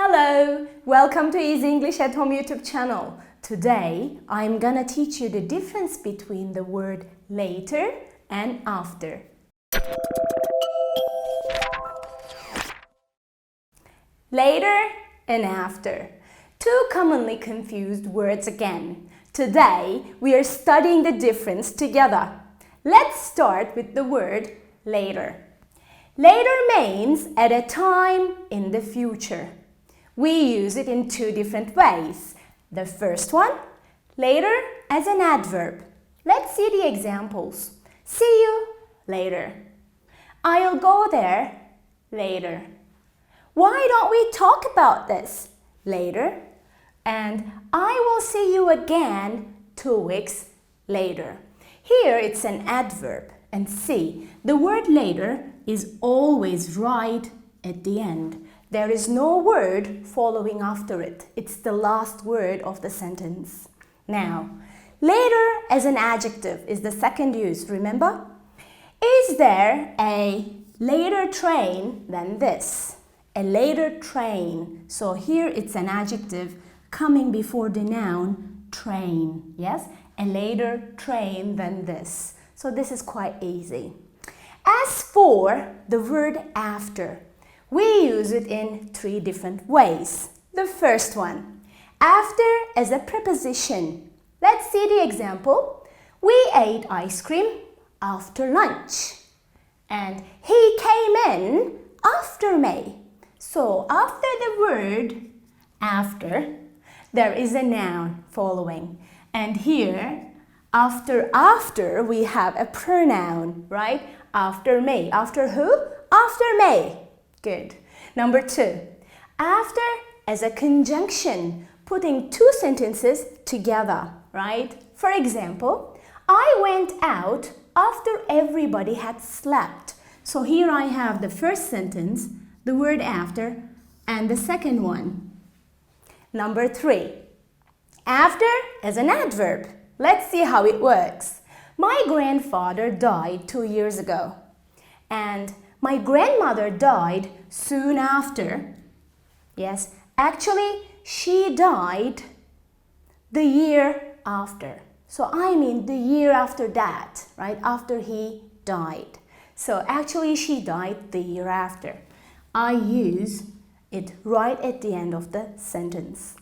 Hello! Welcome to Easy English at Home YouTube channel. Today, I'm gonna teach you the difference between the word later and after. Later and after. Two commonly confused words again. Today, we are studying the difference together. Let's start with the word later. Later means at a time in the future. We use it in two different ways. The first one, later as an adverb. Let's see the examples. See you later. I'll go there later. Why don't we talk about this later? And I will see you again 2 weeks later. Here it's an adverb. And see, the word later is always right at the end. There is no word following after it. It's the last word of the sentence. Now, later as an adjective is the second use, remember? Is there a later train than this? A later train. So here it's an adjective coming before the noun train. Yes? A later train than this. So this is quite easy. As for the word after, we use it in 3 different ways. The first one, after as a preposition. Let's see the example. We ate ice cream after lunch. And he came in after me. So after the word after, there is a noun following. And here, after we have a pronoun, right? After me. After who? After me. Good. Number 2, after as a conjunction, putting 2 sentences together, right? For example, I went out after everybody had slept. So here I have the first sentence, the word after, and the second one. Number 3, after as an adverb. Let's see how it works. My grandfather died 2 years ago. And my grandmother died soon after. Yes, actually, she died the year after. So I mean the year after that, right? After he died. So actually, she died the year after. I use it right at the end of the sentence.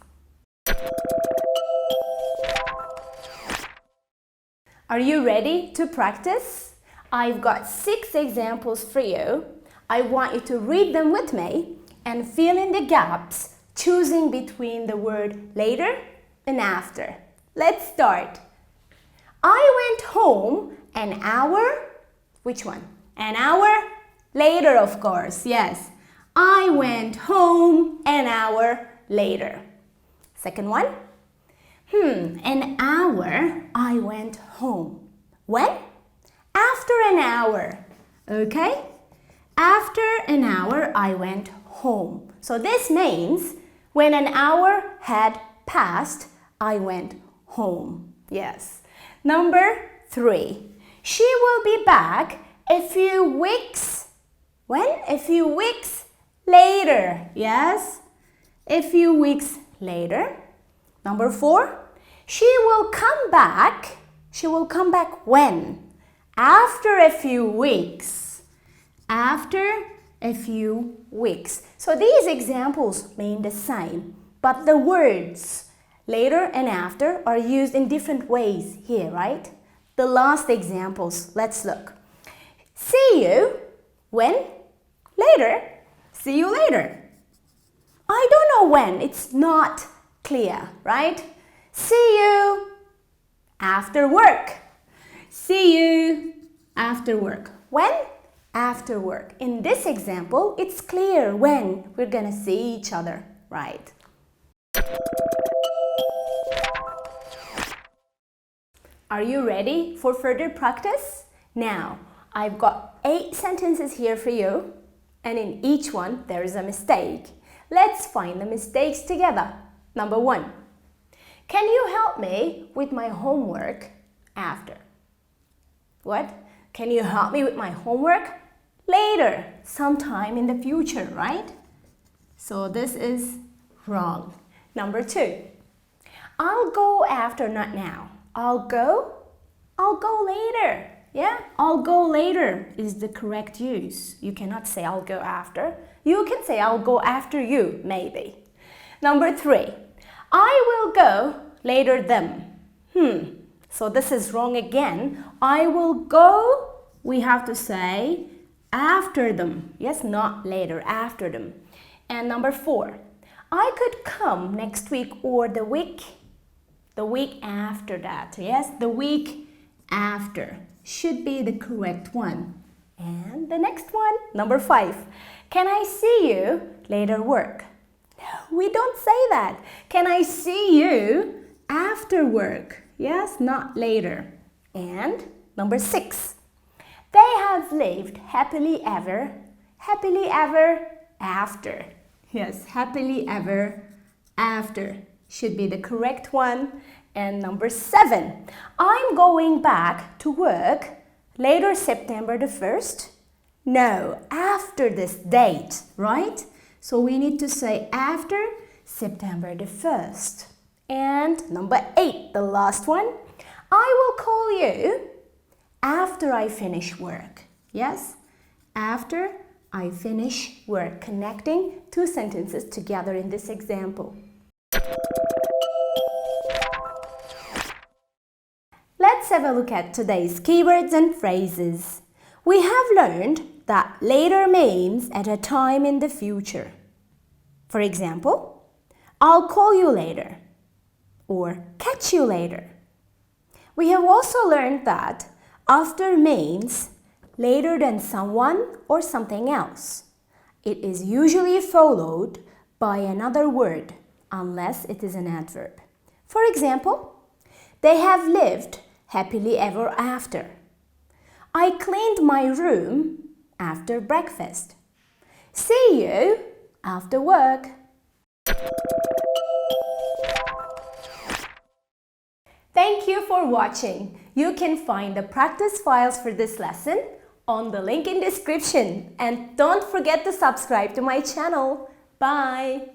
Are you ready to practice? I've got 6 examples for you. I want you to read them with me and fill in the gaps, choosing between the word later and after. Let's start. I went home an hour. Which one? An hour later, of course. Yes. I went home an hour later. Second one. An hour I went home. When? After an hour. Okay? After an hour I went home. So this means when an hour had passed, I went home. Yes. Number 3. She will be back a few weeks. When? A few weeks later. Yes? A few weeks later. Number 4. She will come back. She will come back when? After a few weeks. After a few weeks. So these examples mean the same, but the words later and after are used in different ways here, right? The last examples, let's look. See you when? Later. See you later. I don't know when, it's not clear, right? See you after work. See you after work. When? After work. In this example, it's clear when we're gonna see each other, right? Are you ready for further practice? Now, I've got 8 sentences here for you, and in each one there is a mistake. Let's find the mistakes together. Number 1. Can you help me with my homework after? What? Can you help me with my homework? Later, sometime in the future, right? So this is wrong. Number 2. I'll go after, not now. I'll go later. Yeah, I'll go later is the correct use. You cannot say I'll go after. You can say I'll go after you, maybe. Number 3. I will go later them. So this is wrong again. I will go, we have to say after them. Yes, not later, after them. And number 4. I could come next week or the week after that. Yes, the week after should be the correct one. And the next one, number 5. Can I see you later work? No, we don't say that. Can I see you after work? Yes, not later. And number 6. They have lived happily ever after. Yes, happily ever after should be the correct one. And number 7. I'm going back to work later September the 1st. No, after this date, right? So we need to say after September the 1st. And number 8, the last one. I will call you after I finish work. Yes, after I finish work. Connecting 2 sentences together in this example. Let's have a look at today's keywords and phrases. We have learned that later means at a time in the future. For example, I'll call you later or catch you later. We have also learned that after means later than someone or something else. It is usually followed by another word unless it is an adverb. For example, they have lived happily ever after. I cleaned my room after breakfast. See you after work. Thank you for watching. You can find the practice files for this lesson on the link in description. And don't forget to subscribe to my channel. Bye.